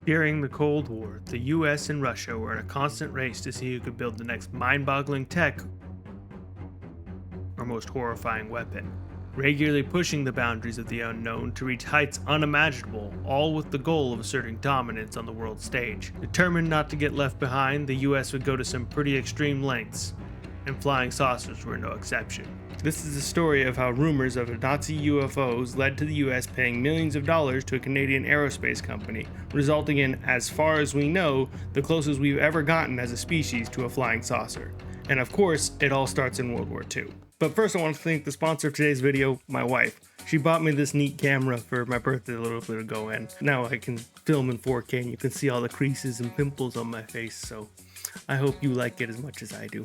During the Cold War, the US and Russia were in a constant race to see who could build the next mind-boggling tech or most horrifying weapon, regularly pushing the boundaries of the unknown to reach heights unimaginable, all with the goal of asserting dominance on the world stage. Determined not to get left behind, the US would go to some pretty extreme lengths, and flying saucers were no exception. This is the story of how rumors of Nazi UFOs led to the US paying millions of dollars to a Canadian aerospace company, resulting in, as far as we know, the closest we've ever gotten as a species to a flying saucer. And of course, it all starts in World War II. But first I want to thank the sponsor of today's video, my wife. She bought me this neat camera for my birthday a little bit ago, and now I can film in 4K and you can see all the creases and pimples on my face, so I hope you like it as much as I do.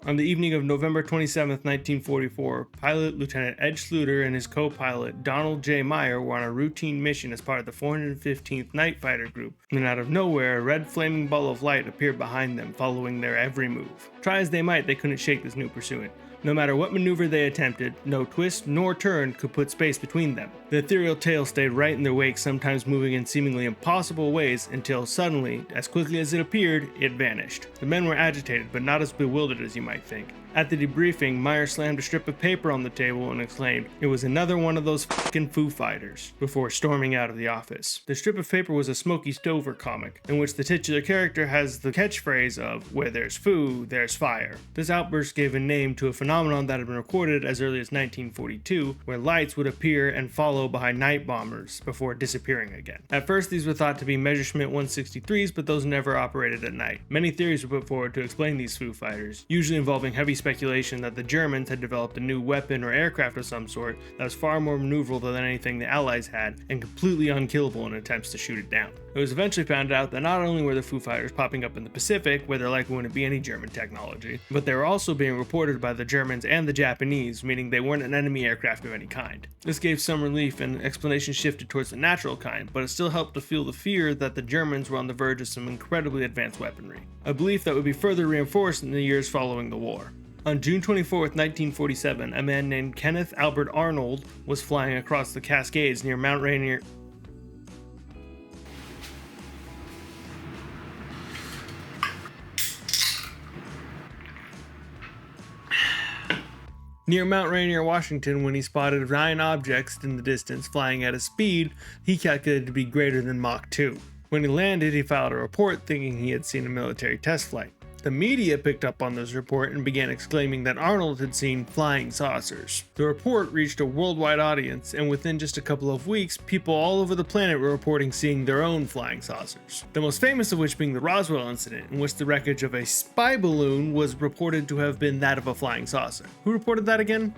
On the evening of November 27, 1944, pilot Lieutenant Ed Schluter and his co-pilot Donald J. Meyer were on a routine mission as part of the 415th Night Fighter Group, when out of nowhere a red flaming ball of light appeared behind them, following their every move. Try as they might, they couldn't shake this new pursuant. No matter what maneuver they attempted, no twist nor turn could put space between them. The ethereal tail stayed right in their wake, sometimes moving in seemingly impossible ways, until suddenly, as quickly as it appeared, it vanished. The men were agitated, but not as bewildered as you might think. At the debriefing, Meyer slammed a strip of paper on the table and exclaimed, "It was another one of those fucking Foo Fighters," before storming out of the office. The strip of paper was a Smokey Stover comic, in which the titular character has the catchphrase of, "Where there's foo, there's fire." This outburst gave a name to a phenomenon that had been recorded as early as 1942, where lights would appear and follow behind night bombers before disappearing again. At first, these were thought to be Messerschmitt 163s, but those never operated at night. Many theories were put forward to explain these Foo Fighters, usually involving heavy speculation that the Germans had developed a new weapon or aircraft of some sort that was far more maneuverable than anything the Allies had, and completely unkillable in attempts to shoot it down. It was eventually found out that not only were the Foo Fighters popping up in the Pacific, where there likely wouldn't be any German technology, but they were also being reported by the Germans and the Japanese, meaning they weren't an enemy aircraft of any kind. This gave some relief, and explanation shifted towards the natural kind, but it still helped to fuel the fear that the Germans were on the verge of some incredibly advanced weaponry, a belief that would be further reinforced in the years following the war. On June 24, 1947, a man named Kenneth Albert Arnold was flying across the Cascades near Mount Rainier. Near Mount Rainier, Washington, when he spotted 9 objects in the distance flying at a speed he calculated to be greater than Mach 2. When he landed, he filed a report thinking he had seen a military test flight. The media picked up on this report and began exclaiming that Arnold had seen flying saucers. The report reached a worldwide audience, and within just a couple of weeks, people all over the planet were reporting seeing their own flying saucers. The most famous of which being the Roswell incident, in which the wreckage of a spy balloon was reported to have been that of a flying saucer. Who reported that again?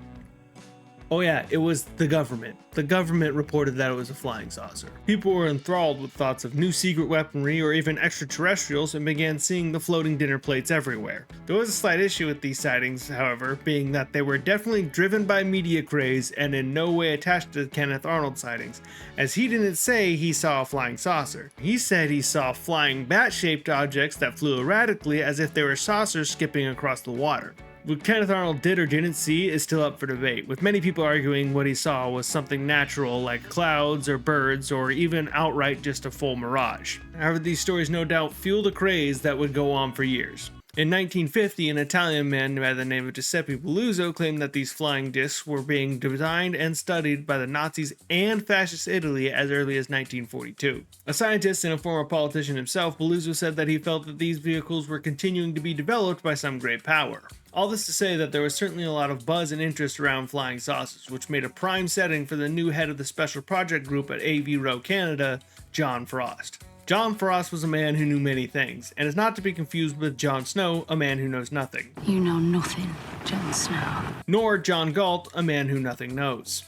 Oh yeah, it was the government. The government reported that it was a flying saucer. People were enthralled with thoughts of new secret weaponry or even extraterrestrials and began seeing the floating dinner plates everywhere. There was a slight issue with these sightings, however, being that they were definitely driven by media craze and in no way attached to the Kenneth Arnold sightings, as he didn't say he saw a flying saucer. He said he saw flying bat-shaped objects that flew erratically as if they were saucers skipping across the water. What Kenneth Arnold did or didn't see is still up for debate, with many people arguing what he saw was something natural like clouds or birds or even outright just a full mirage. However, these stories no doubt fueled a craze that would go on for years. In 1950, an Italian man by the name of Giuseppe Belluzzo claimed that these flying discs were being designed and studied by the Nazis and Fascist Italy as early as 1942. A scientist and a former politician himself, Belluzzo said that he felt that these vehicles were continuing to be developed by some great power. All this to say that there was certainly a lot of buzz and interest around flying saucers, which made a prime setting for the new head of the Special Project Group at Avro Canada, John Frost. John Frost was a man who knew many things, and is not to be confused with Jon Snow, a man who knows nothing. You know nothing, Jon Snow. Nor John Galt, a man who nothing knows.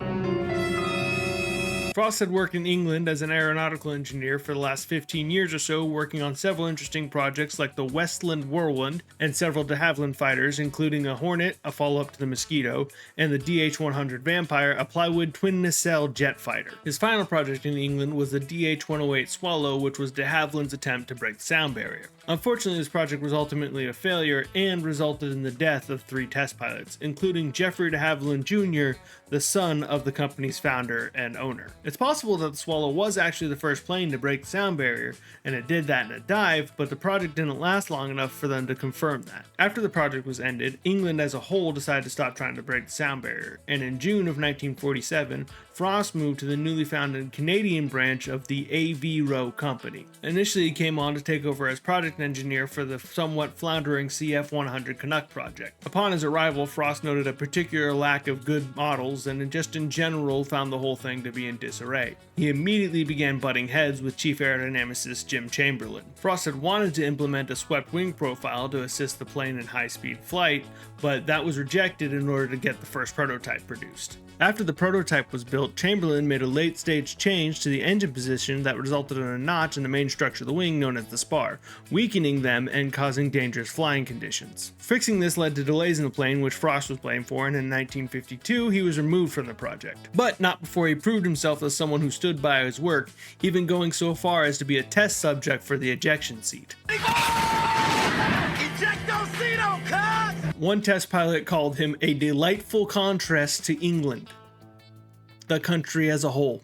Frost had worked in England as an aeronautical engineer for the last 15 years or so, working on several interesting projects like the Westland Whirlwind and several de Havilland fighters, including a Hornet, a follow-up to the Mosquito, and the DH-100 Vampire, a plywood twin-nacelle jet fighter. His final project in England was the DH-108 Swallow, which was de Havilland's attempt to break the sound barrier. Unfortunately, this project was ultimately a failure and resulted in the death of 3 test pilots, including Jeffrey de Havilland Jr., the son of the company's founder and owner. It's possible that the Swallow was actually the first plane to break the sound barrier, and it did that in a dive, but the project didn't last long enough for them to confirm that. After the project was ended, England as a whole decided to stop trying to break the sound barrier, and in June of 1947, Frost moved to the newly founded Canadian branch of the Avro Company. Initially, he came on to take over as project engineer for the somewhat floundering CF-100 Canuck project. Upon his arrival, Frost noted a particular lack of good models and just in general found the whole thing to be in disarray. He immediately began butting heads with chief aerodynamicist Jim Chamberlain. Frost had wanted to implement a swept wing profile to assist the plane in high-speed flight, but that was rejected in order to get the first prototype produced. After the prototype was built, Chamberlain made a late-stage change to the engine position that resulted in a notch in the main structure of the wing known as the spar, weakening them and causing dangerous flying conditions. Fixing this led to delays in the plane, which Frost was blamed for, and in 1952 he was removed from the project. But not before he proved himself as someone who stood by his work, even going so far as to be a test subject for the ejection seat. One test pilot called him a delightful contrast to England, the country as a whole,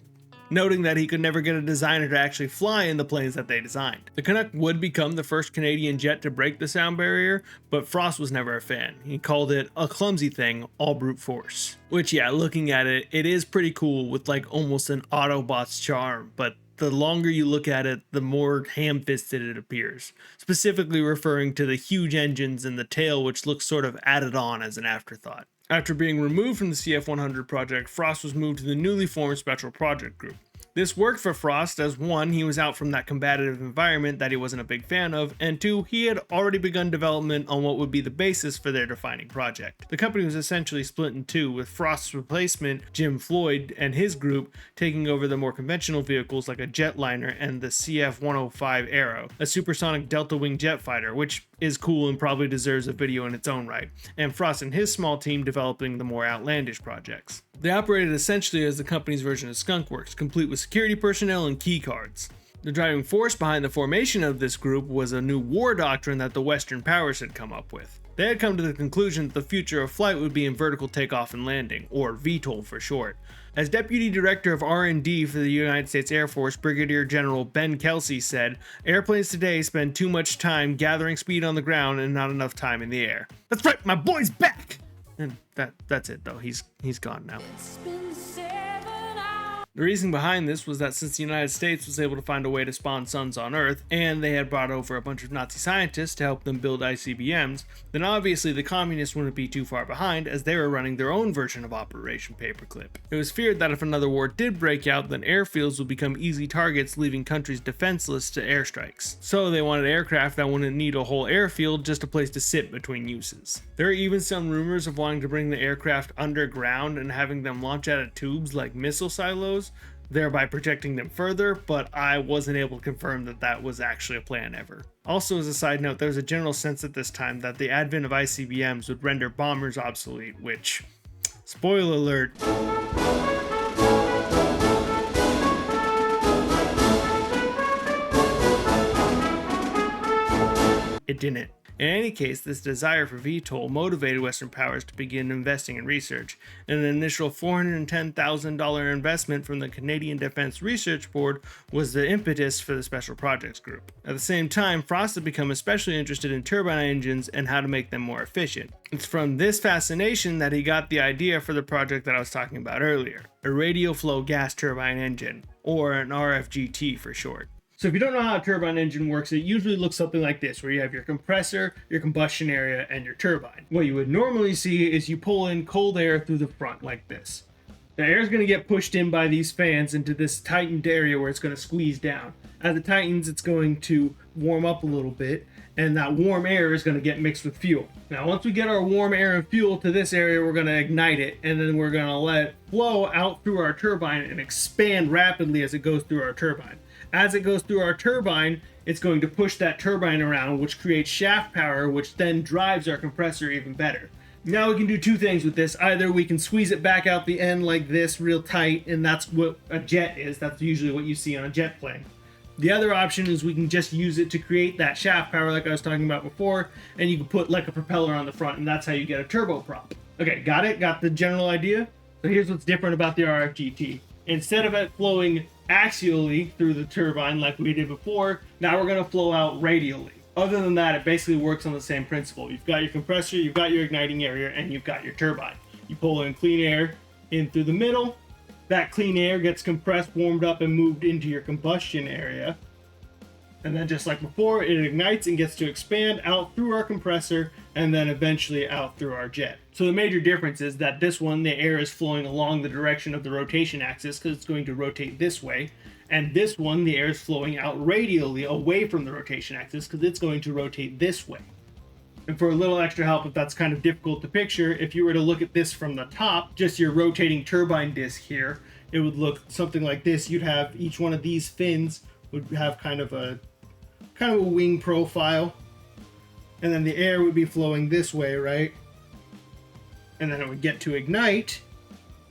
noting that he could never get a designer to actually fly in the planes that they designed. The Canuck would become the first Canadian jet to break the sound barrier, but Frost was never a fan. He called it a clumsy thing, all brute force. Which, yeah, looking at it, it is pretty cool with like almost an Autobot's charm, but the longer you look at it, the more ham-fisted it appears, specifically referring to the huge engines and the tail, which looks sort of added on as an afterthought. After being removed from the CF-100 project, Frost was moved to the newly formed Special Project Group. This worked for Frost as 1, he was out from that combative environment that he wasn't a big fan of, and 2, he had already begun development on what would be the basis for their defining project. The company was essentially split in two, with Frost's replacement, Jim Floyd, and his group taking over the more conventional vehicles like a jetliner and the CF-105 Arrow, a supersonic delta-wing jet fighter, which is cool and probably deserves a video in its own right, and Frost and his small team developing the more outlandish projects. They operated essentially as the company's version of Skunkworks, complete with security personnel and key cards. The driving force behind the formation of this group was a new war doctrine that the Western powers had come up with. They had come to the conclusion that the future of flight would be in vertical takeoff and landing, or VTOL for short. As Deputy Director of R&D for the United States Air Force, Brigadier General Ben Kelsey said, "Airplanes today spend too much time gathering speed on the ground and not enough time in the air." That's right, my boy's back! And that's it though, he's gone now. The reason behind this was that since the United States was able to find a way to spawn suns on Earth, and they had brought over a bunch of Nazi scientists to help them build ICBMs, then obviously the communists wouldn't be too far behind as they were running their own version of Operation Paperclip. It was feared that if another war did break out, then airfields would become easy targets, leaving countries defenseless to airstrikes. So they wanted aircraft that wouldn't need a whole airfield, just a place to sit between uses. There are even some rumors of wanting to bring the aircraft underground and having them launch out of tubes like missile silos, thereby projecting them further, but I wasn't able to confirm that that was actually a plan ever. Also, as a side note, there was a general sense at this time that the advent of ICBMs would render bombers obsolete, which, spoiler alert, it didn't. In any case, this desire for VTOL motivated Western powers to begin investing in research, and an initial $410,000 investment from the Canadian Defense Research Board was the impetus for the Special Projects Group. At the same time, Frost had become especially interested in turbine engines and how to make them more efficient. It's from this fascination that he got the idea for the project that I was talking about earlier, a radial flow gas turbine engine, or an RFGT for short. So if you don't know how a turbine engine works, it usually looks something like this, where you have your compressor, your combustion area, and your turbine. What you would normally see is you pull in cold air through the front like this. The air is going to get pushed in by these fans into this tightened area where it's going to squeeze down. As it tightens, it's going to warm up a little bit, and that warm air is going to get mixed with fuel. Now, once we get our warm air and fuel to this area, we're going to ignite it, and then we're going to let it flow out through our turbine and expand rapidly as it goes through our turbine. As it goes through our turbine, it's going to push that turbine around, which creates shaft power, which then drives our compressor even better. Now we can do two things with this. Either we can squeeze it back out the end like this real tight, and that's what a jet is. That's usually what you see on a jet plane. The other option is we can just use it to create that shaft power like I was talking about before, and you can put like a propeller on the front, and that's how you get a turboprop. Okay, got it? Got the general idea? So here's what's different about the RFGT. Instead of it flowing axially through the turbine like we did before, now we're going to flow out radially. Other than that, it basically works on the same principle. You've got your compressor, you've got your igniting area, and you've got your turbine. You pull in clean air in through the middle. That clean air gets compressed, warmed up, and moved into your combustion area. And then just like before, it ignites and gets to expand out through our compressor and then eventually out through our jet. So the major difference is that this one, the air is flowing along the direction of the rotation axis because it's going to rotate this way. And this one, the air is flowing out radially away from the rotation axis because it's going to rotate this way. And for a little extra help, if that's kind of difficult to picture, if you were to look at this from the top, just your rotating turbine disc here, it would look something like this. You'd have each one of these fins would have kind of a wing profile, and then the air would be flowing this way, right? And then it would get to ignite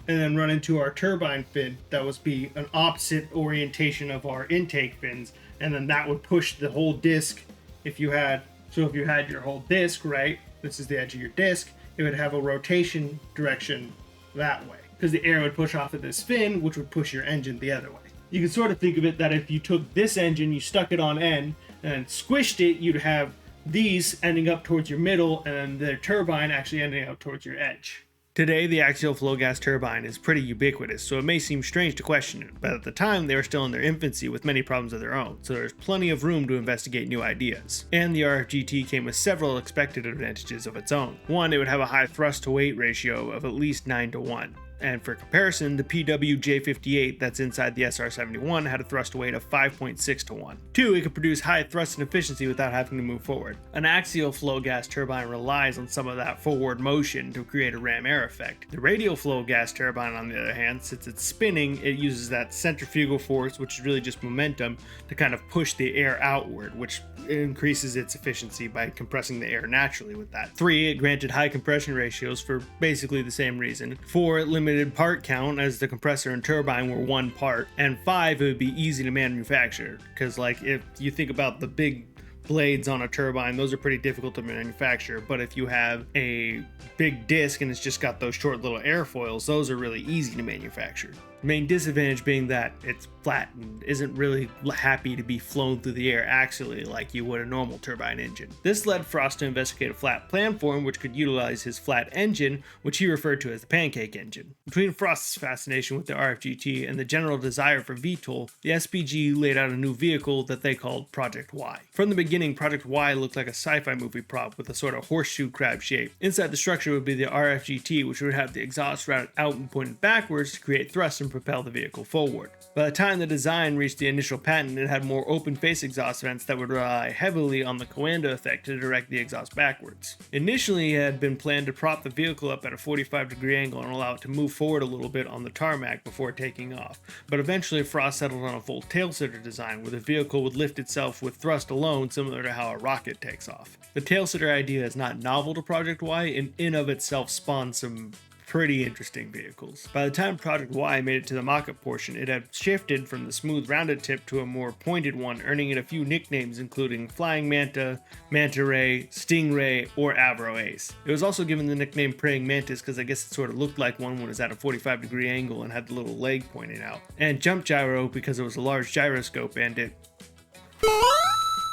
and then run into our turbine fin. That would be an opposite orientation of our intake fins, and then that would push the whole disc. If you had your whole disc, right, this is the edge of your disc, it would have a rotation direction that way because the air would push off of this fin, which would push your engine the other way. You can sort of think of it that if you took this engine, you stuck it on end and squished it, you'd have these ending up towards your middle and the turbine actually ending up towards your edge. Today, the axial flow gas turbine is pretty ubiquitous, so it may seem strange to question it, but at the time they were still in their infancy with many problems of their own, so there's plenty of room to investigate new ideas. And the RFGT came with several expected advantages of its own. One, it would have a high thrust to weight ratio of at least 9:1. And for comparison, the PWJ58 that's inside the SR71 had a thrust to weight of 5.6:1. 2, it could produce high thrust and efficiency without having to move forward. An axial flow gas turbine relies on some of that forward motion to create a ram air effect. The radial flow gas turbine, on the other hand, since it's spinning, it uses that centrifugal force, which is really just momentum, to kind of push the air outward, which increases its efficiency by compressing the air naturally with that. 3, it granted high compression ratios for basically the same reason. 4, it limited part count as the compressor and turbine were one part. And 5, it would be easy to manufacture because, like, if you think about the big blades on a turbine, those are pretty difficult to manufacture, but if you have a big disc and it's just got those short little airfoils, those are really easy to manufacture. The main disadvantage being that it's flat and isn't really happy to be flown through the air axially like you would a normal turbine engine. This led Frost to investigate a flat planform which could utilize his flat engine, which he referred to as the pancake engine. Between Frost's fascination with the RFGT and the general desire for VTOL, the SPG laid out a new vehicle that they called Project Y. From the beginning, Project Y looked like a sci-fi movie prop with a sort of horseshoe crab shape. Inside the structure would be the RFGT, which would have the exhaust routed out and pointed backwards to create thrust and propel the vehicle forward. By the time the design reached the initial patent, it had more open face exhaust vents that would rely heavily on the Coanda effect to direct the exhaust backwards. Initially, it had been planned to prop the vehicle up at a 45-degree angle and allow it to move forward a little bit on the tarmac before taking off, but eventually Frost settled on a full tailsitter design where the vehicle would lift itself with thrust alone, similar to how a rocket takes off. The tailsitter idea is not novel to Project Y and in of itself spawned some pretty interesting vehicles. By the time Project Y made it to the mock-up portion, it had shifted from the smooth rounded tip to a more pointed one, earning it a few nicknames including Flying Manta, Manta Ray, Stingray, or Avro Ace. It was also given the nickname Praying Mantis because I guess it sort of looked like one when it was at a 45-degree angle and had the little leg pointing out. And Jump Gyro because it was a large gyroscope and it...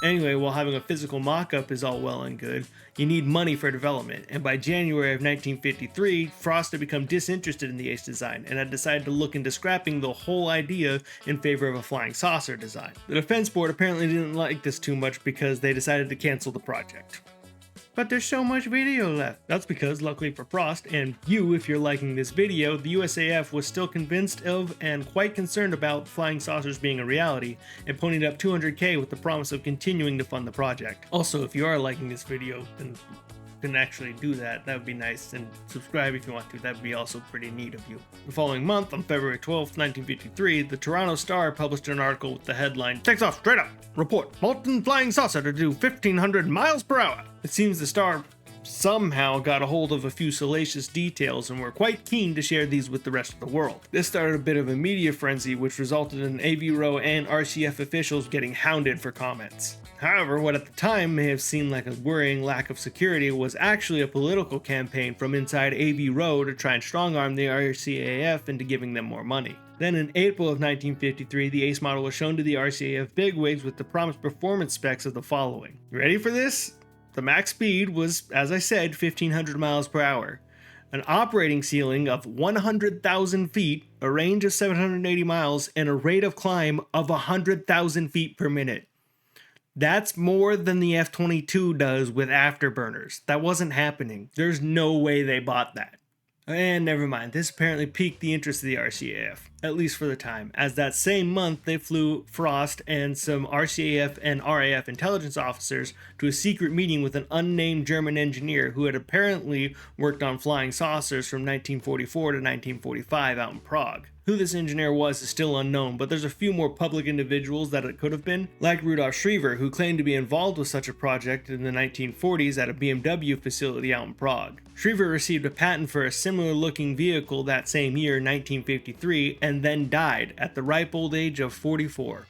Anyway, while having a physical mock-up is all well and good, you need money for development, and by January of 1953, Frost had become disinterested in the Ace design and had decided to look into scrapping the whole idea in favor of a flying saucer design. The Defense Board apparently didn't like this too much because they decided to cancel the project. But there's so much video left. That's because, luckily for Frost, and you if you're liking this video, the USAF was still convinced of and quite concerned about flying saucers being a reality, and ponied up $200K with the promise of continuing to fund the project. Also, if you are liking this video, then you can actually do that. That would be nice, and subscribe if you want to. That would be also pretty neat of you. The following month, on February 12th, 1953, the Toronto Star published an article with the headline, "Takes off straight up. Report, molten flying saucer to do 1,500 miles per hour." It seems the Star somehow got a hold of a few salacious details and were quite keen to share these with the rest of the world. This started a bit of a media frenzy which resulted in Avro and RCF officials getting hounded for comments. However, what at the time may have seemed like a worrying lack of security was actually a political campaign from inside Avro to try and strong-arm the RCAF into giving them more money. Then in April of 1953, the Ace model was shown to the RCAF bigwigs with the promised performance specs of the following. You ready for this? The max speed was, as I said, 1,500 miles per hour. An operating ceiling of 100,000 feet, a range of 780 miles, and a rate of climb of 100,000 feet per minute. That's more than the F-22 does with afterburners. That wasn't happening. There's no way they bought that. And never mind, this apparently piqued the interest of the RCAF, at least for the time, as that same month they flew Frost and some RCAF and RAF intelligence officers to a secret meeting with an unnamed German engineer who had apparently worked on flying saucers from 1944 to 1945 out in Prague. Who this engineer was is still unknown, but there's a few more public individuals that it could have been, like Rudolf Schriever, who claimed to be involved with such a project in the 1940s at a BMW facility out in Prague. Schriever received a patent for a similar-looking vehicle that same year, 1953, and then died at the ripe old age of 44.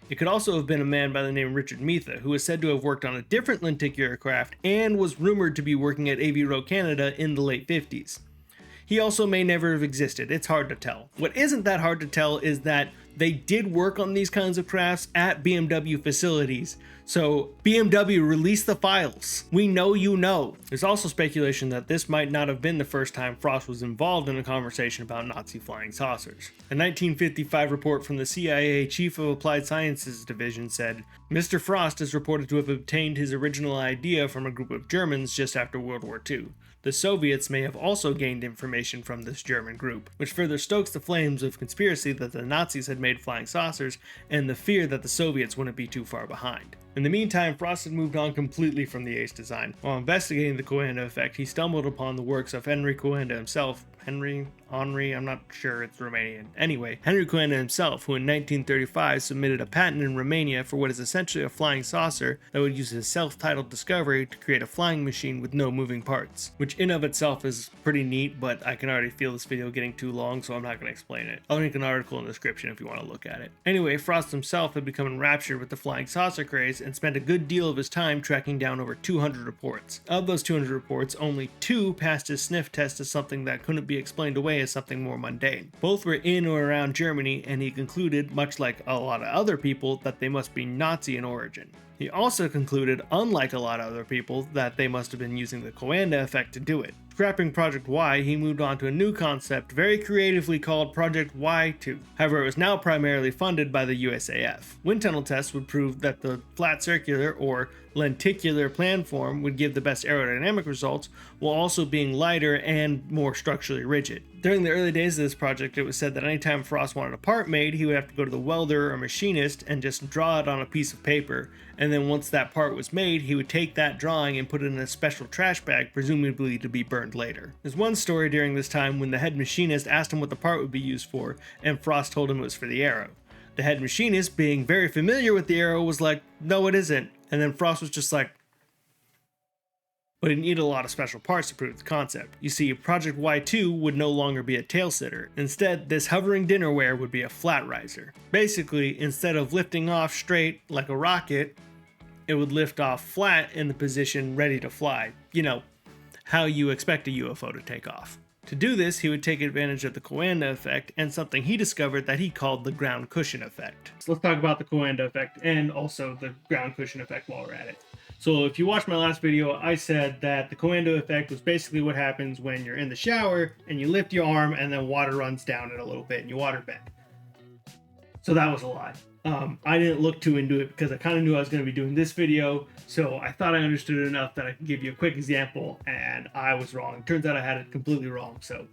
It could also have been a man by the name of Richard Metha, who is said to have worked on a different Lintic aircraft and was rumored to be working at Avro Canada in the late 50s. He also may never have existed. It's hard to tell. What isn't that hard to tell is that they did work on these kinds of crafts at BMW facilities. So BMW released the files. We know you know. There's also speculation that this might not have been the first time Frost was involved in a conversation about Nazi flying saucers. A 1955 report from the CIA Chief of Applied Sciences Division said, Mr. Frost is reported to have obtained his original idea from a group of Germans just after World War II. The Soviets may have also gained information from this German group, which further stokes the flames of conspiracy that the Nazis had made flying saucers and the fear that the Soviets wouldn't be too far behind. In the meantime, Frost had moved on completely from the Ace design. While investigating the Coanda effect, he stumbled upon the works of Henry Coanda himself. Henry, I'm not sure, it's Romanian. Anyway, Henry Coanda himself, who in 1935 submitted a patent in Romania for what is essentially a flying saucer that would use his self-titled discovery to create a flying machine with no moving parts, which in of itself is pretty neat, but I can already feel this video getting too long, so I'm not going to explain it. I'll link an article in the description if you want to look at it. Anyway, Frost himself had become enraptured with the flying saucer craze and spent a good deal of his time tracking down over 200 reports. Of those 200 reports, only 2 passed his sniff test as something that couldn't be explained away as something more mundane. Both were in or around Germany, and he concluded, much like a lot of other people, that they must be Nazi in origin. He also concluded, unlike a lot of other people, that they must have been using the Coanda effect to do it. Scrapping Project Y, he moved on to a new concept very creatively called Project Y2. However, it was now primarily funded by the USAF. Wind tunnel tests would prove that the flat circular or lenticular planform would give the best aerodynamic results, while also being lighter and more structurally rigid. During the early days of this project, it was said that anytime Frost wanted a part made, he would have to go to the welder or machinist and just draw it on a piece of paper, and then once that part was made, he would take that drawing and put it in a special trash bag, presumably to be burned later. There's one story during this time when the head machinist asked him what the part would be used for, and Frost told him it was for the arrow. The head machinist, being very familiar with the arrow, was like, no it isn't, and then Frost was just like, but it needed a lot of special parts to prove the concept. You see, Project Y2 would no longer be a tail sitter. Instead, this hovering dinnerware would be a flat riser. Basically, instead of lifting off straight like a rocket, it would lift off flat in the position ready to fly. You know, how you expect a UFO to take off. To do this, he would take advantage of the Coanda effect and something he discovered that he called the ground cushion effect. So let's talk about the Coanda effect and also the ground cushion effect while we're at it. So if you watched my last video, I said that the Coanda effect was basically what happens when you're in the shower and you lift your arm and then water runs down it a little bit and you water bend. So that was a lie. I didn't look too into it because I kind of knew I was going to be doing this video, so I thought I understood it enough that I could give you a quick example, and I was wrong. Turns out I had it completely wrong, so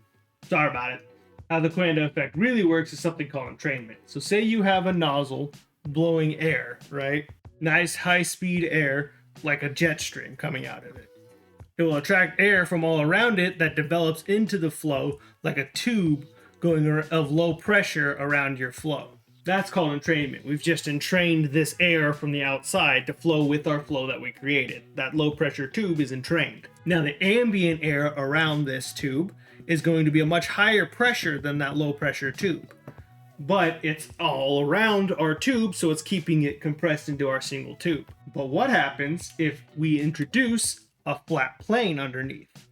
sorry about it. How the Coanda effect really works is something called entrainment. So say you have a nozzle blowing air, right? Nice high-speed air, like a jet stream coming out of it. It will attract air from all around it that develops into the flow like a tube going of low pressure around your flow. That's called entrainment. We've just entrained this air from the outside to flow with our flow that we created. That low pressure tube is entrained. Now the ambient air around this tube is going to be a much higher pressure than that low pressure tube. But it's all around our tube, so it's keeping it compressed into our single tube. But what happens if we introduce a flat plane underneath?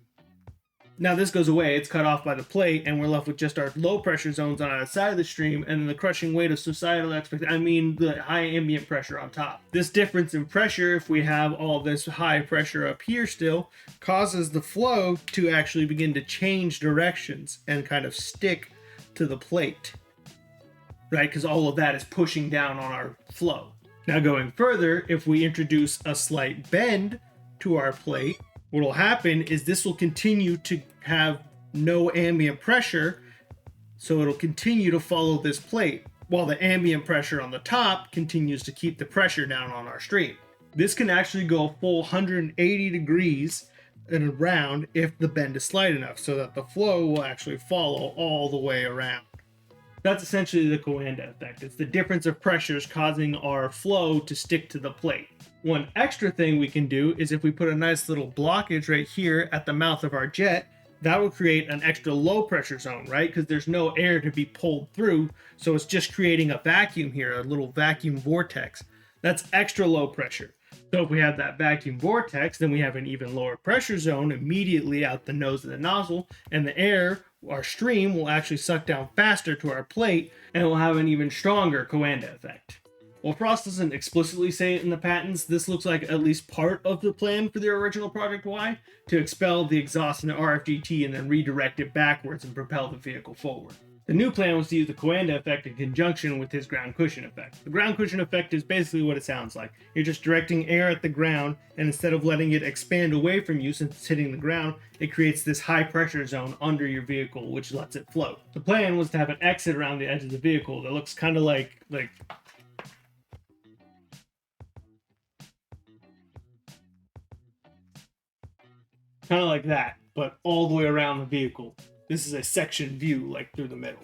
Now this goes away, it's cut off by the plate, and we're left with just our low pressure zones on either side of the stream, and then the crushing weight of societal the high ambient pressure on top. This difference in pressure, if we have all this high pressure up here still, causes the flow to actually begin to change directions and kind of stick to the plate, right? Because all of that is pushing down on our flow. Now going further, if we introduce a slight bend to our plate, what will happen is this will continue to have no ambient pressure, so it'll continue to follow this plate, while the ambient pressure on the top continues to keep the pressure down on our stream. This can actually go a full 180 degrees and around if the bend is slight enough, so that the flow will actually follow all the way around. That's essentially the Coanda effect. It's the difference of pressures causing our flow to stick to the plate. One extra thing we can do is if we put a nice little blockage right here at the mouth of our jet, that will create an extra low pressure zone, right? Because there's no air to be pulled through, so it's just creating a vacuum here, a little vacuum vortex. That's extra low pressure. So if we have that vacuum vortex, then we have an even lower pressure zone immediately out the nose of the nozzle, and the air, our stream, will actually suck down faster to our plate, and it will have an even stronger Coanda effect. While Frost doesn't explicitly say it in the patents, this looks like at least part of the plan for the original Project Y, to expel the exhaust in the RFGT and then redirect it backwards and propel the vehicle forward. The new plan was to use the Coanda effect in conjunction with his ground cushion effect. The ground cushion effect is basically what it sounds like. You're just directing air at the ground, and instead of letting it expand away from you since it's hitting the ground, it creates this high pressure zone under your vehicle, which lets it float. The plan was to have an exit around the edge of the vehicle that looks kind of like that, but all the way around the vehicle. This is a section view, like through the middle.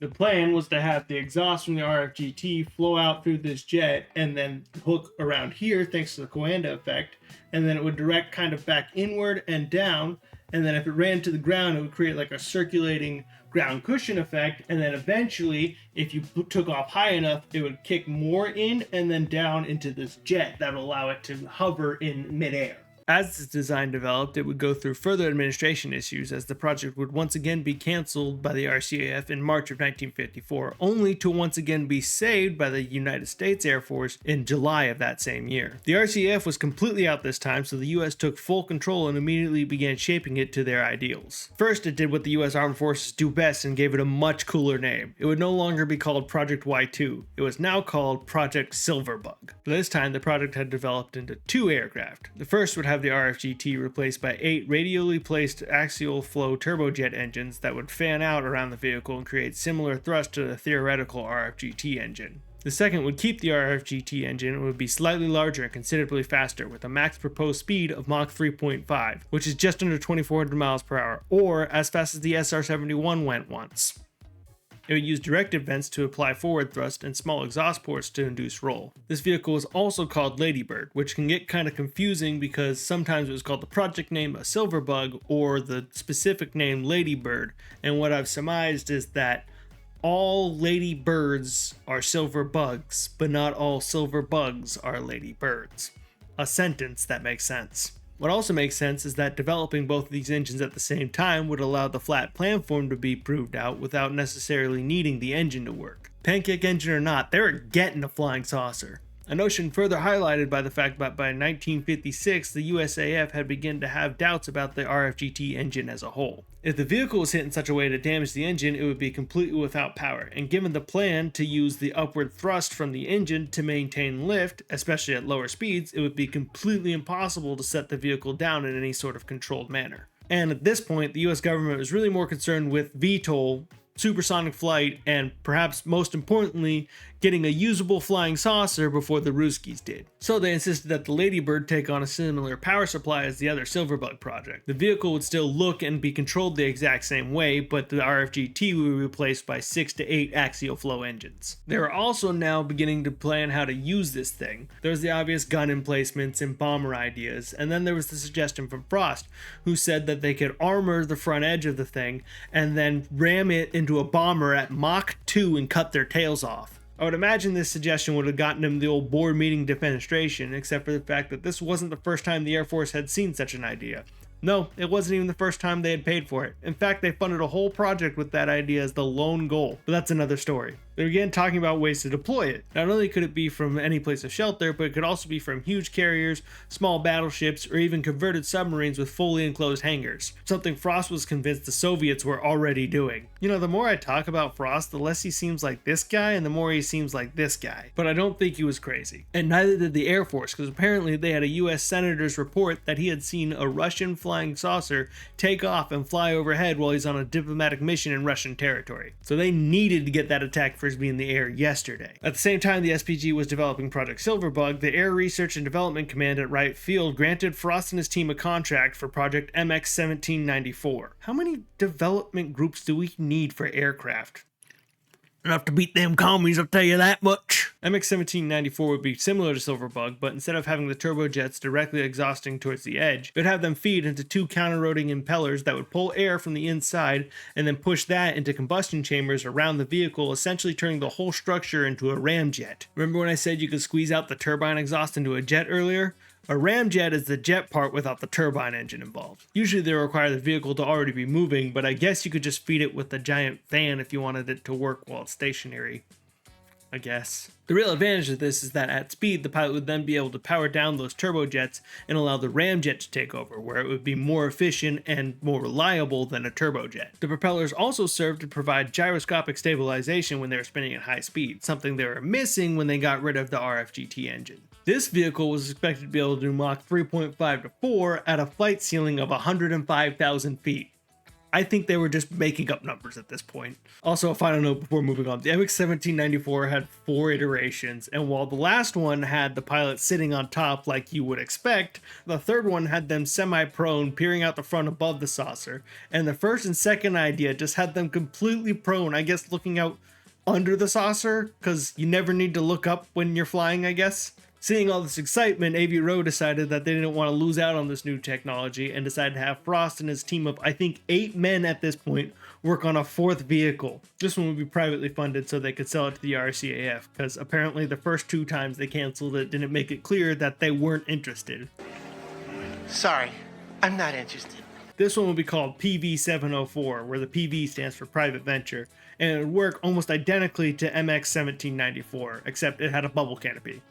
The plan was to have the exhaust from the RFGT flow out through this jet and then hook around here thanks to the Coanda effect, and then it would direct kind of back inward and down, and then if it ran to the ground, it would create like a circulating ground cushion effect, and then eventually, if you took off high enough, it would kick more in and then down into this jet that would allow it to hover in midair. As this design developed, it would go through further administration issues as the project would once again be cancelled by the RCAF in March of 1954, only to once again be saved by the United States Air Force in July of that same year. The RCAF was completely out this time, so the US took full control and immediately began shaping it to their ideals. First, it did what the US Armed Forces do best and gave it a much cooler name. It would no longer be called Project Y2. It was now called Project Silverbug. For this time, the project had developed into 2 aircraft. The first would have the RFGT replaced by 8 radially placed axial flow turbojet engines that would fan out around the vehicle and create similar thrust to the theoretical RFGT engine. The second would keep the RFGT engine and would be slightly larger and considerably faster, with a max proposed speed of Mach 3.5, which is just under 2,400 miles per hour, or as fast as the SR-71 went once. It would use directed vents to apply forward thrust and small exhaust ports to induce roll. This vehicle is also called Ladybird, which can get kind of confusing because sometimes it was called the project name a Silverbug or the specific name Ladybird, and what I've surmised is that all ladybirds are silver bugs, but not all silver bugs are ladybirds. A sentence that makes sense. What also makes sense is that developing both of these engines at the same time would allow the flat planform to be proved out without necessarily needing the engine to work. Pancake engine or not, they were getting a flying saucer. A notion further highlighted by the fact that by 1956, the USAF had begun to have doubts about the RFGT engine as a whole. If the vehicle was hit in such a way to damage the engine, it would be completely without power, and given the plan to use the upward thrust from the engine to maintain lift, especially at lower speeds, it would be completely impossible to set the vehicle down in any sort of controlled manner. And at this point, the US government was really more concerned with VTOL, supersonic flight, and perhaps most importantly, getting a usable flying saucer before the Ruskies did. So they insisted that the Ladybird take on a similar power supply as the other Silverbug project. The vehicle would still look and be controlled the exact same way, but the RFGT would be replaced by 6 to 8 axial flow engines. They were also now beginning to plan how to use this thing. There's the obvious gun emplacements and bomber ideas, and then there was the suggestion from Frost, who said that they could armor the front edge of the thing and then ram it into a bomber at Mach 2 and cut their tails off. I would imagine this suggestion would have gotten him the old board meeting defenestration, except for the fact that this wasn't the first time the Air Force had seen such an idea. No, it wasn't even the first time they had paid for it. In fact, they funded a whole project with that idea as the lone goal, but that's another story. They began talking about ways to deploy it. Not only could it be from any place of shelter, but it could also be from huge carriers, small battleships, or even converted submarines with fully enclosed hangars, something Frost was convinced the Soviets were already doing. You know, the more I talk about Frost, the less he seems like this guy, and the more he seems like this guy. But I don't think he was crazy. And neither did the Air Force, because apparently they had a US senator's report that he had seen a Russian flying saucer take off and fly overhead while he's on a diplomatic mission in Russian territory. So they needed to get that attack frisbee in the air yesterday. At the same time the SPG was developing Project Silverbug, the Air Research and Development Command at Wright Field granted Frost and his team a contract for Project MX-1794. How many development groups do we need for aircraft? Enough to beat them commies, I'll tell you that much. MX-1794 would be similar to Silverbug, but instead of having the turbojets directly exhausting towards the edge, it would have them feed into two counter-rotating impellers that would pull air from the inside and then push that into combustion chambers around the vehicle, essentially turning the whole structure into a ramjet. Remember when I said you could squeeze out the turbine exhaust into a jet earlier? A ramjet is the jet part without the turbine engine involved. Usually they require the vehicle to already be moving, but I guess you could just feed it with a giant fan if you wanted it to work while it's stationary. I guess. The real advantage of this is that at speed, the pilot would then be able to power down those turbojets and allow the ramjet to take over, where it would be more efficient and more reliable than a turbojet. The propellers also served to provide gyroscopic stabilization when they were spinning at high speed, something they were missing when they got rid of the RFGT engine. This vehicle was expected to be able to do Mach 3.5 to 4 at a flight ceiling of 105,000 feet. I think they were just making up numbers at this point. Also, a final note before moving on. The MX-1794 had 4 iterations, and while the last one had the pilot sitting on top like you would expect, the third one had them semi-prone, peering out the front above the saucer, and the first and second idea just had them completely prone, I guess looking out under the saucer, because you never need to look up when you're flying, I guess. Seeing all this excitement, Avro decided that they didn't want to lose out on this new technology and decided to have Frost and his team of, I think, 8 men at this point work on a 4th vehicle. This one would be privately funded so they could sell it to the RCAF, because apparently the first 2 times they canceled it didn't make it clear that they weren't interested. Sorry, I'm not interested. This one would be called PV-704, where the PV stands for private venture, and it would work almost identically to MX-1794, except it had a bubble canopy.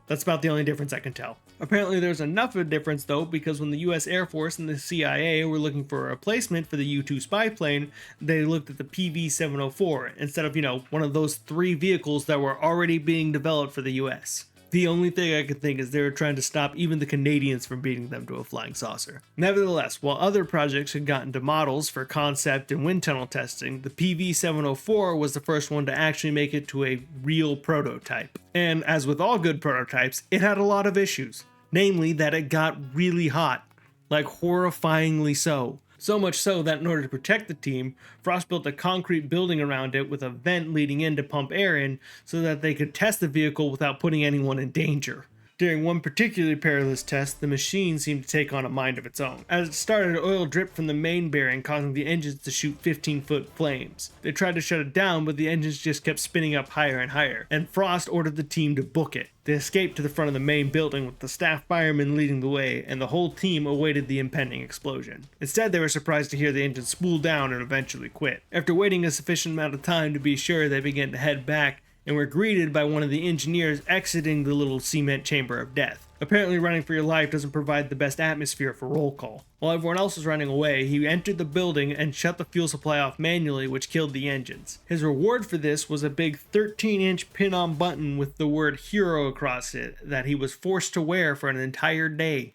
That's about the only difference I can tell. Apparently there's enough of a difference though, because when the US Air Force and the CIA were looking for a replacement for the U-2 spy plane, they looked at the PV-704 instead of, one of those 3 vehicles that were already being developed for the US. The only thing I could think is they were trying to stop even the Canadians from beating them to a flying saucer. Nevertheless, while other projects had gotten to models for concept and wind tunnel testing, the PV-704 was the first one to actually make it to a real prototype. And as with all good prototypes, it had a lot of issues. Namely that it got really hot. Like horrifyingly so. So much so that in order to protect the team, Frost built a concrete building around it with a vent leading in to pump air in so that they could test the vehicle without putting anyone in danger. During one particularly perilous test, the machine seemed to take on a mind of its own. As it started, oil dripped from the main bearing, causing the engines to shoot 15-foot flames. They tried to shut it down, but the engines just kept spinning up higher and higher, and Frost ordered the team to book it. They escaped to the front of the main building with the staff firemen leading the way, and the whole team awaited the impending explosion. Instead, they were surprised to hear the engine spool down and eventually quit. After waiting a sufficient amount of time to be sure, they began to head back, and were greeted by one of the engineers exiting the little cement chamber of death. Apparently running for your life doesn't provide the best atmosphere for roll call. While everyone else was running away, he entered the building and shut the fuel supply off manually, which killed the engines. His reward for this was a big 13-inch pin-on button with the word hero across it that he was forced to wear for an entire day.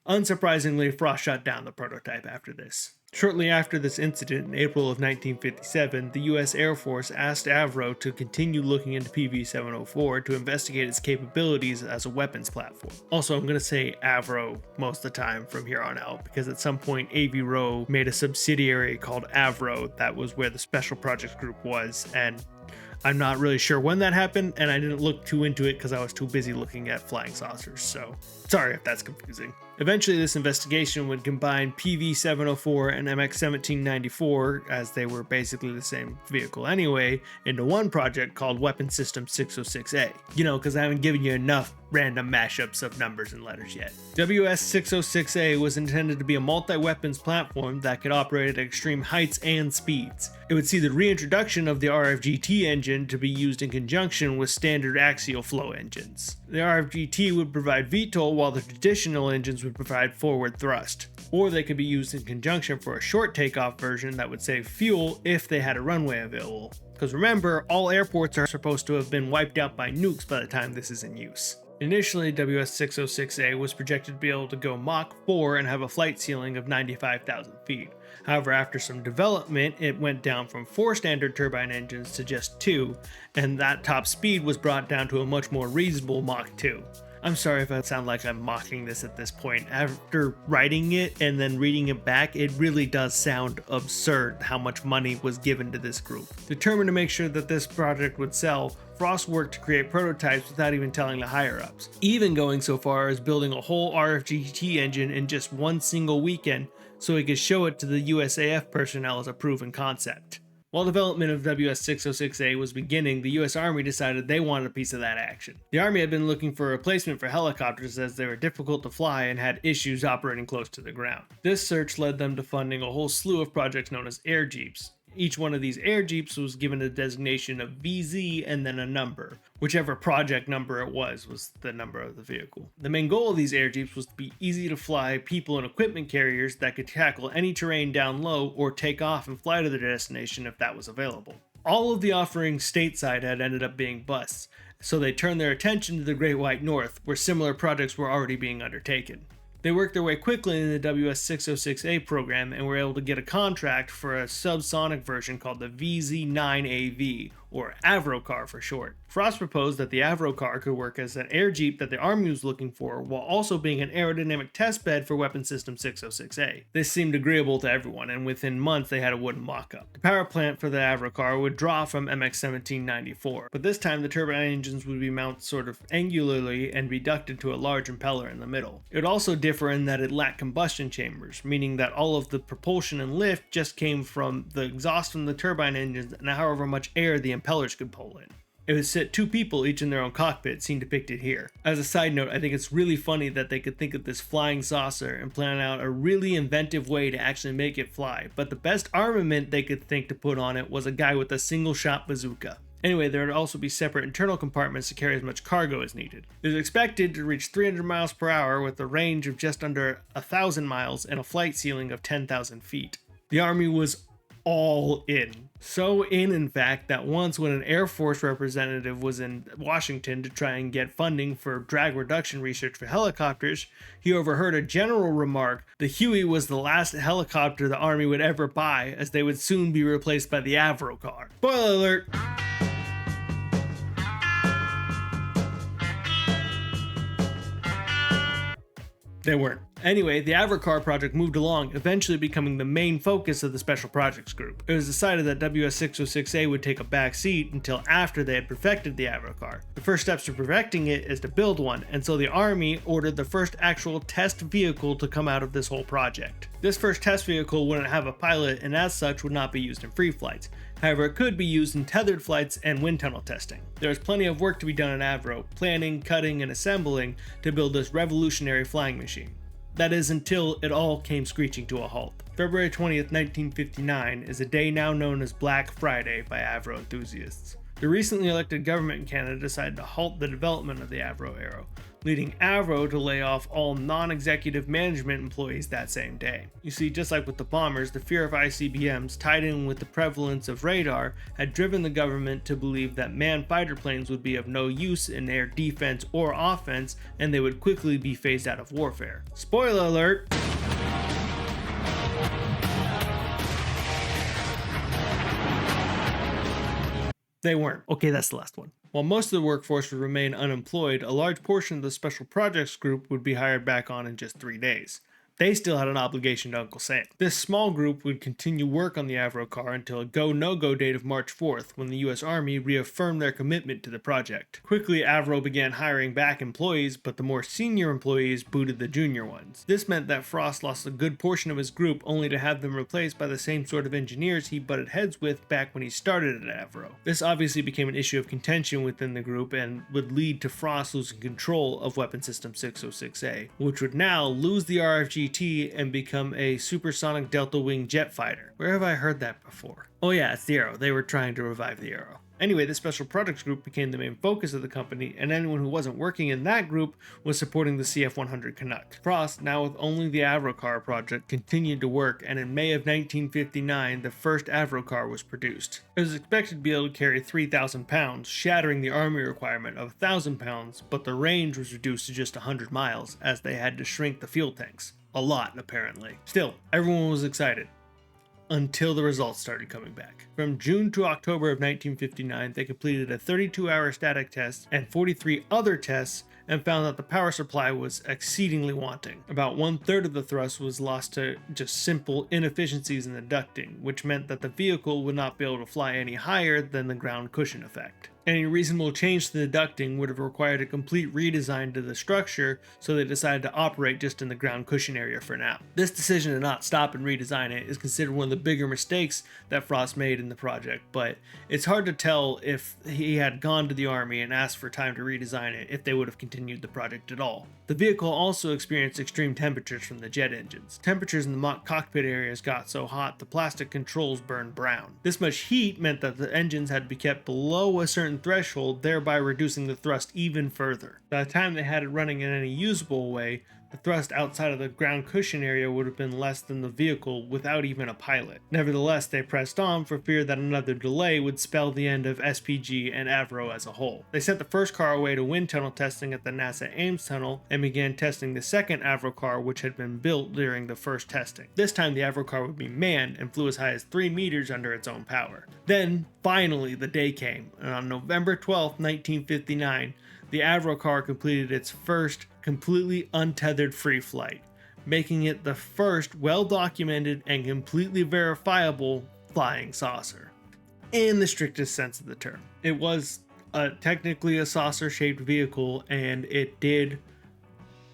Unsurprisingly, Frost shut down the prototype after this. Shortly after this incident, in April of 1957, the US Air Force asked Avro to continue looking into PV-704 to investigate its capabilities as a weapons platform. Also, I'm going to say Avro most of the time from here on out, because at some point Avro made a subsidiary called Avro that was where the Special Projects Group was, and I'm not really sure when that happened, and I didn't look too into it because I was too busy looking at flying saucers, so sorry if that's confusing. Eventually, this investigation would combine PV-704 and MX-1794, as they were basically the same vehicle anyway, into one project called Weapon System 606A. You know, because I haven't given you enough random mashups of numbers and letters yet. WS-606A was intended to be a multi-weapons platform that could operate at extreme heights and speeds. It would see the reintroduction of the RFGT engine to be used in conjunction with standard axial flow engines. The RFGT would provide VTOL while the traditional engines would provide forward thrust, or they could be used in conjunction for a short takeoff version that would save fuel if they had a runway available. Because remember, all airports are supposed to have been wiped out by nukes by the time this is in use. Initially, WS-606A was projected to be able to go Mach 4 and have a flight ceiling of 95,000 feet. However, after some development, it went down from 4 standard turbine engines to just 2, and that top speed was brought down to a much more reasonable Mach 2. I'm sorry if I sound like I'm mocking this at this point. After writing it and then reading it back, it really does sound absurd how much money was given to this group. Determined to make sure that this project would sell, Frost worked to create prototypes without even telling the higher-ups, even going so far as building a whole RFGT engine in just one single weekend so he could show it to the USAF personnel as a proven concept. While development of WS-606A was beginning, the US Army decided they wanted a piece of that action. The Army had been looking for a replacement for helicopters as they were difficult to fly and had issues operating close to the ground. This search led them to funding a whole slew of projects known as air jeeps. Each one of these air jeeps was given a designation of VZ and then a number. Whichever project number it was the number of the vehicle. The main goal of these air jeeps was to be easy to fly people and equipment carriers that could tackle any terrain down low or take off and fly to their destination if that was available. All of the offerings stateside had ended up being busts, so they turned their attention to the Great White North, where similar projects were already being undertaken. They worked their way quickly in the WS-606A program and were able to get a contract for a subsonic version called the VZ-9AV, or Avrocar for short. Frost proposed that the Avrocar could work as an air jeep that the Army was looking for, while also being an aerodynamic testbed for Weapon System 606A. This seemed agreeable to everyone, and within months they had a wooden mock-up. The power plant for the Avrocar would draw from MX-1794, but this time the turbine engines would be mounted sort of angularly and be ducted to a large impeller in the middle. It would also differ in that it lacked combustion chambers, meaning that all of the propulsion and lift just came from the exhaust from the turbine engines and however much air the impellers could pull in. It would sit 2 people each in their own cockpit, seen depicted here. As a side note, I think it's really funny that they could think of this flying saucer and plan out a really inventive way to actually make it fly, but the best armament they could think to put on it was a guy with a single-shot bazooka. Anyway, there would also be separate internal compartments to carry as much cargo as needed. It was expected to reach 300 miles per hour with a range of just under 1,000 miles and a flight ceiling of 10,000 feet. The Army was all in. So in fact, that once when an Air Force representative was in Washington to try and get funding for drag reduction research for helicopters, he overheard a general remark: the Huey was the last helicopter the Army would ever buy, as they would soon be replaced by the Avrocar. Spoiler alert! They weren't. Anyway, the Avrocar project moved along, eventually becoming the main focus of the Special Projects Group. It was decided that WS-606A would take a back seat until after they had perfected the Avrocar. The first steps to perfecting it is to build one, and so the Army ordered the first actual test vehicle to come out of this whole project. This first test vehicle wouldn't have a pilot and as such would not be used in free flights. However, it could be used in tethered flights and wind tunnel testing. There was plenty of work to be done in Avro, planning, cutting, and assembling to build this revolutionary flying machine. That is, until it all came screeching to a halt. February 20th, 1959 is a day now known as Black Friday by Avro enthusiasts. The recently elected government in Canada decided to halt the development of the Avro Aero, leading Avro to lay off all non-executive management employees that same day. You see, just like with the bombers, the fear of ICBMs, tied in with the prevalence of radar, had driven the government to believe that manned fighter planes would be of no use in air defense or offense, and they would quickly be phased out of warfare. Spoiler alert! They weren't. Okay, that's the last one. While most of the workforce would remain unemployed, a large portion of the Special Projects Group would be hired back on in just 3 days. they still had an obligation to Uncle Sam. This small group would continue work on the Avrocar until a go-no-go date of March 4th, when the US Army reaffirmed their commitment to the project. Quickly, Avro began hiring back employees, but the more senior employees booted the junior ones. This meant that Frost lost a good portion of his group, only to have them replaced by the same sort of engineers he butted heads with back when he started at Avro. This obviously became an issue of contention within the group and would lead to Frost losing control of Weapon System 606A, which would now lose the RFGT and become a supersonic delta wing jet fighter. Where have I heard that before? Oh yeah, it's the Arrow. They were trying to revive the Arrow. Anyway, the Special Projects Group became the main focus of the company, and anyone who wasn't working in that group was supporting the CF-100 Canuck. Frost, now with only the Avrocar project, continued to work, and in May of 1959, the first Avrocar was produced. It was expected to be able to carry 3,000 pounds, shattering the Army requirement of 1,000 pounds, but the range was reduced to just 100 miles, as they had to shrink the fuel tanks. A lot, apparently. Still, everyone was excited. Until the results started coming back. From June to October of 1959, they completed a 32-hour static test and 43 other tests and found that the power supply was exceedingly wanting. About 1/3 of the thrust was lost to just simple inefficiencies in the ducting, which meant that the vehicle would not be able to fly any higher than the ground cushion effect. Any reasonable change to the ducting would have required a complete redesign to the structure, so they decided to operate just in the ground cushion area for now. This decision to not stop and redesign it is considered one of the bigger mistakes that Frost made in the project, but it's hard to tell if he had gone to the Army and asked for time to redesign it if they would have continued the project at all. The vehicle also experienced extreme temperatures from the jet engines. Temperatures in the mock cockpit areas got so hot the plastic controls burned brown. This much heat meant that the engines had to be kept below a certain threshold, thereby reducing the thrust even further. By the time they had it running in any usable way, the thrust outside of the ground cushion area would have been less than the vehicle without even a pilot. Nevertheless, they pressed on for fear that another delay would spell the end of SPG and Avro as a whole. They sent the first car away to wind tunnel testing at the NASA Ames tunnel and began testing the second Avrocar, which had been built during the first testing. This time the Avrocar would be manned and flew as high as 3 meters under its own power. Then, finally, the day came, and on November 12, 1959, the Avrocar completed its first completely untethered free flight, making it the first well-documented and completely verifiable flying saucer, in the strictest sense of the term. It was technically a saucer-shaped vehicle, and it did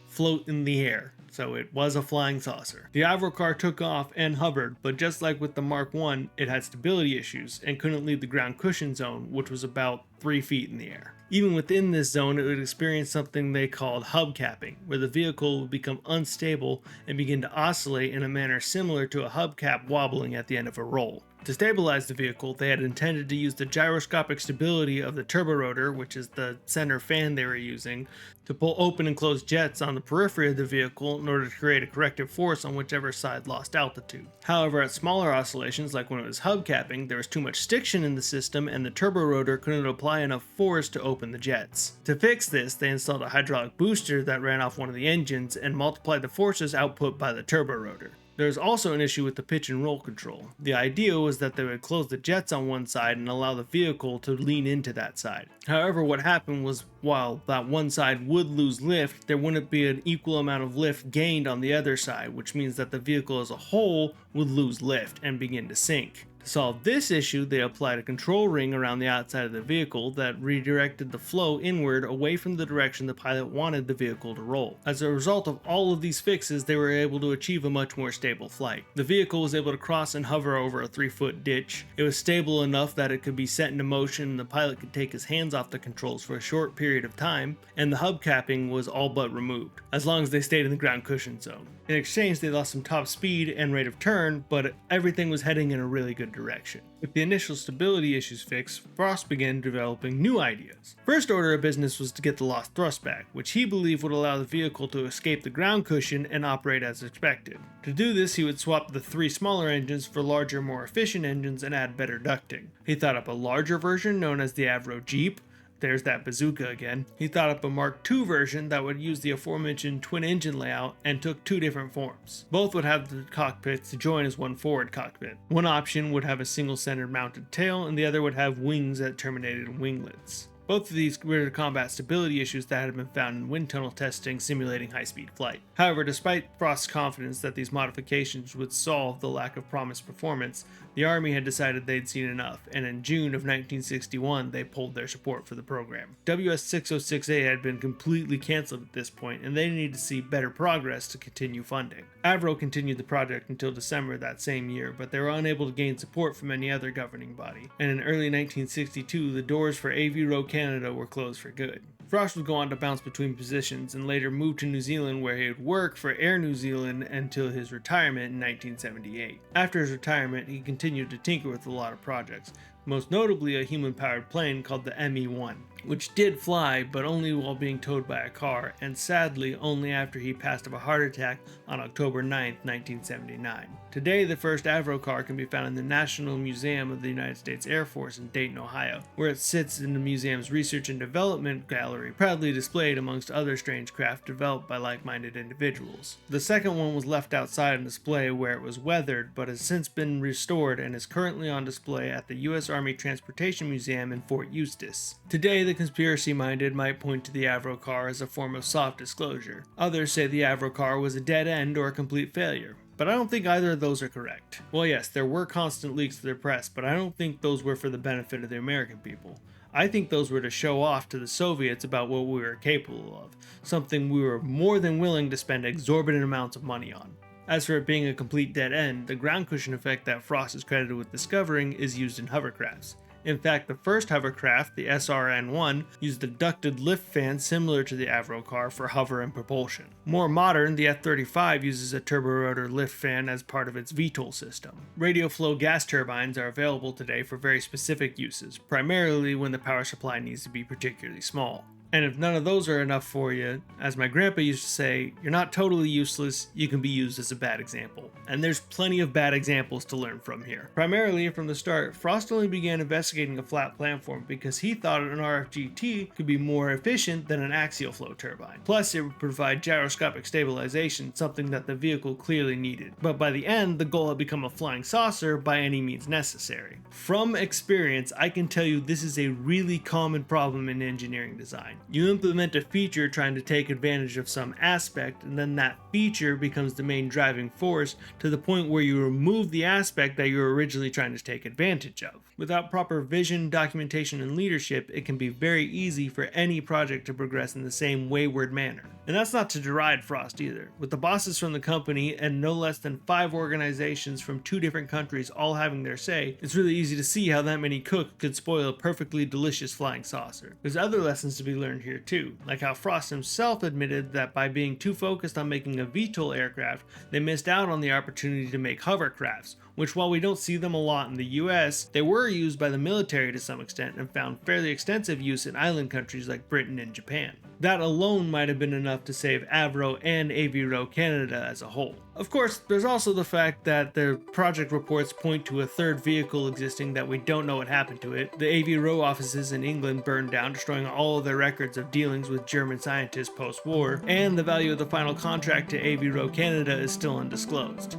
float in the air, so it was a flying saucer. The Avrocar took off and hovered, but just like with the Mark I, it had stability issues and couldn't leave the ground cushion zone, which was about 3 feet in the air. Even within this zone, it would experience something they called hubcapping, where the vehicle would become unstable and begin to oscillate in a manner similar to a hubcap wobbling at the end of a roll. To stabilize the vehicle, they had intended to use the gyroscopic stability of the turborotor, which is the center fan they were using, to pull open and close jets on the periphery of the vehicle in order to create a corrective force on whichever side lost altitude. However, at smaller oscillations, like when it was hubcapping, there was too much stiction in the system and the turborotor couldn't apply enough force to open the jets. To fix this, they installed a hydraulic booster that ran off one of the engines and multiplied the forces output by the turborotor. There was also an issue with the pitch and roll control. The idea was that they would close the jets on one side and allow the vehicle to lean into that side. However, what happened was, while that one side would lose lift, there wouldn't be an equal amount of lift gained on the other side, which means that the vehicle as a whole would lose lift and begin to sink. To solve this issue, they applied a control ring around the outside of the vehicle that redirected the flow inward away from the direction the pilot wanted the vehicle to roll. As a result of all of these fixes, they were able to achieve a much more stable flight. The vehicle was able to cross and hover over a 3-foot ditch. It was stable enough that it could be set into motion and the pilot could take his hands off the controls for a short period of time, and the hubcapping was all but removed, as long as they stayed in the ground cushion zone. In exchange, they lost some top speed and rate of turn, but everything was heading in a really good direction. With the initial stability issues fixed, Frost began developing new ideas. First order of business was to get the lost thrust back, which he believed would allow the vehicle to escape the ground cushion and operate as expected. To do this, he would swap the 3 smaller engines for larger, more efficient engines and add better ducting. He thought up a larger version known as the Avro Jeep. There's that bazooka again. He thought up a Mark II version that would use the aforementioned twin engine layout and took 2 different forms. Both would have the cockpits to join as one forward cockpit. One option would have a single centered mounted tail and the other would have wings that terminated in winglets. Both of these were to combat stability issues that had been found in wind tunnel testing simulating high-speed flight. However, despite Frost's confidence that these modifications would solve the lack of promised performance, the Army had decided they'd seen enough, and in June of 1961 they pulled their support for the program. WS-606A had been completely cancelled at this point, and they needed to see better progress to continue funding. Avro continued the project until December that same year, but they were unable to gain support from any other governing body, and in early 1962 the doors for Avro Canada were closed for good. Frost would go on to bounce between positions and later move to New Zealand, where he would work for Air New Zealand until his retirement in 1978. After his retirement, he continued to tinker with a lot of projects, most notably a human-powered plane called the ME-1, which did fly, but only while being towed by a car, and sadly only after he passed of a heart attack on October 9, 1979. Today, the first Avrocar can be found in the National Museum of the United States Air Force in Dayton, Ohio, where it sits in the museum's Research and Development Gallery, proudly displayed amongst other strange craft developed by like-minded individuals. The second one was left outside on display where it was weathered, but has since been restored and is currently on display at the U.S. Army Transportation Museum in Fort Eustis. Today, the conspiracy-minded might point to the Avrocar as a form of soft disclosure. Others say the Avrocar was a dead end or a complete failure. But I don't think either of those are correct. Well, yes, there were constant leaks to the press, but I don't think those were for the benefit of the American people. I think those were to show off to the Soviets about what we were capable of, something we were more than willing to spend exorbitant amounts of money on. As for it being a complete dead end, the ground cushion effect that Frost is credited with discovering is used in hovercrafts. In fact, the first hovercraft, the SRN-1, used a ducted lift fan similar to the Avrocar for hover and propulsion. More modern, the F-35 uses a turborotor lift fan as part of its VTOL system. Radial flow gas turbines are available today for very specific uses, primarily when the power supply needs to be particularly small. And if none of those are enough for you, as my grandpa used to say, you're not totally useless, you can be used as a bad example. And there's plenty of bad examples to learn from here. Primarily, from the start, Frost only began investigating a flat platform because he thought an RFGT could be more efficient than an axial flow turbine. Plus, it would provide gyroscopic stabilization, something that the vehicle clearly needed. But by the end, the goal had become a flying saucer by any means necessary. From experience, I can tell you this is a really common problem in engineering design. You implement a feature trying to take advantage of some aspect, and then that feature becomes the main driving force to the point where you remove the aspect that you were originally trying to take advantage of. Without proper vision, documentation, and leadership, it can be very easy for any project to progress in the same wayward manner. And that's not to deride Frost either. With the bosses from the company and no less than 5 organizations from 2 different countries all having their say, it's really easy to see how that many cooks could spoil a perfectly delicious flying saucer. There's other lessons to be learned here too, like how Frost himself admitted that by being too focused on making a VTOL aircraft, they missed out on the opportunity to make hovercrafts, which while we don't see them a lot in the US, they were used by the military to some extent and found fairly extensive use in island countries like Britain and Japan. That alone might have been enough to save Avro and Avro Canada as a whole. Of course, there's also the fact that the project reports point to a third vehicle existing that we don't know what happened to it. The Avro offices in England burned down, destroying all of their records of dealings with German scientists post-war, and the value of the final contract to Avro Canada is still undisclosed.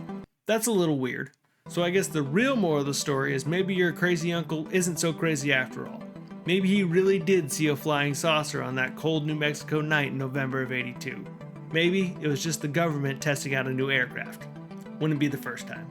That's a little weird. So I guess the real moral of the story is maybe your crazy uncle isn't so crazy after all. Maybe he really did see a flying saucer on that cold New Mexico night in November of '82. Maybe it was just the government testing out a new aircraft. Wouldn't be the first time.